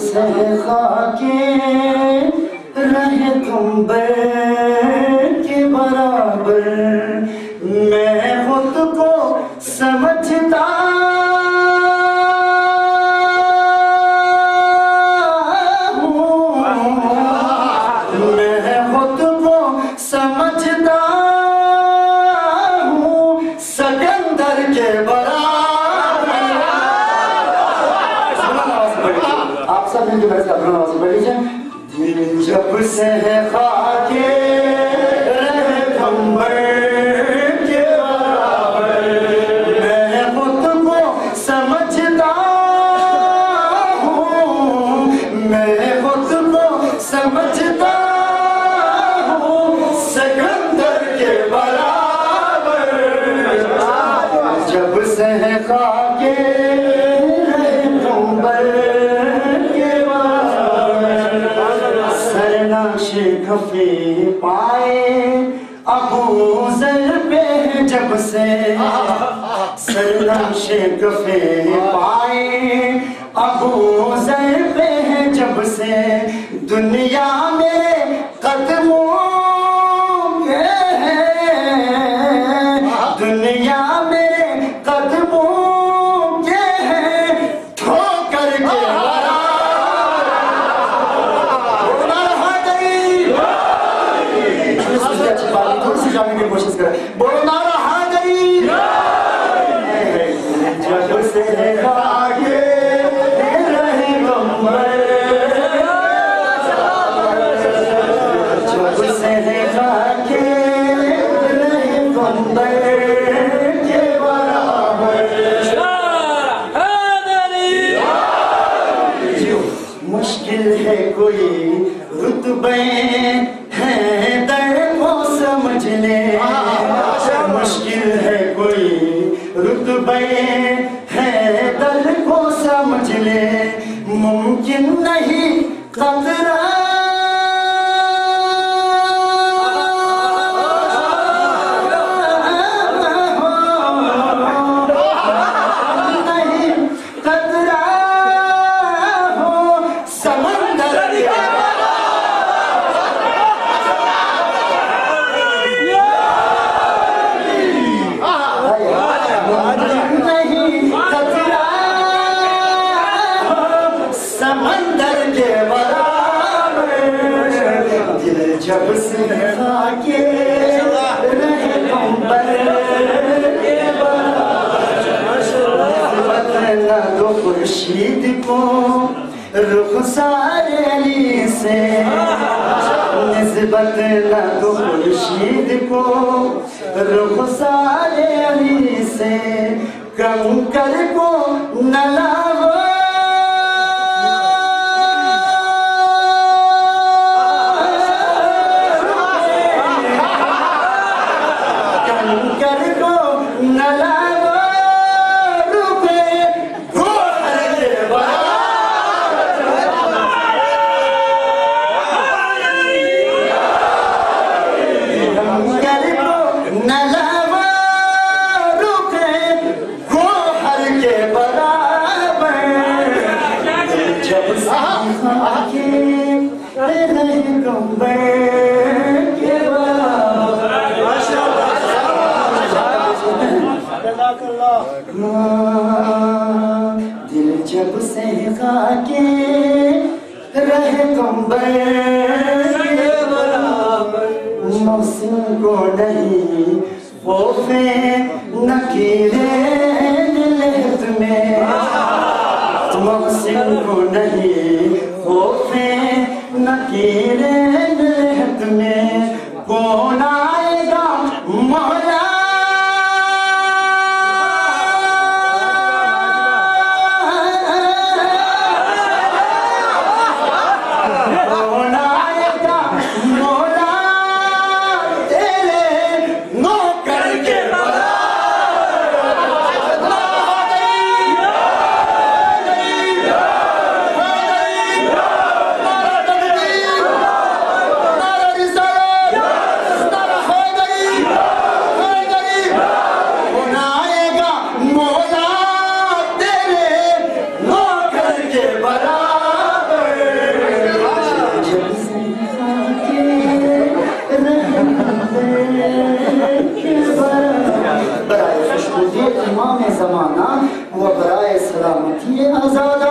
سے خاکے رہے گنبر کے برابر میں خود کو سمجھتا جب سے خاکے رہے گنبر کے برابر میں خود کو سمجھتا ہوں میں خود کو سمجھتا ہوں سکندر کے برابر جب سے خاکے رہے گنبر شکفے پائے ابو ذر پہ جب سے سردم شکفے پائے ابو ذر پہ جب سے دنیا میں قدموں میں ہے دنیا میرے قدموں کے ہے ٹھوکر کے جانے کی کوشش کریں بولو نعرہ حیدری جب سے خاکے رہے گنبر جب سے خاکے رہے گنبر کے برابر مشکل ہے کوئی رتبے ہیں در کو سمجھ لے مشکل ہے کوئی رتبے ہے در کو سمجھ لے ممکن نہیں قطرہ جب سے خاکے رہے گنبر کے برابر نہ دو خورشید کو رخسار علی سے نسبت نہ دو خورشید کو رخسار علی سے کنکر کو نہ لاؤ دل جب سے خاکے رہے گنبر کے برابر موسم کو نہیں خوف نکیرے لہت میں موسم کو نہیں خوف نکیرے لہت میں کون آئے گا مولا زمانہ وہ برائے سلامتی آزاد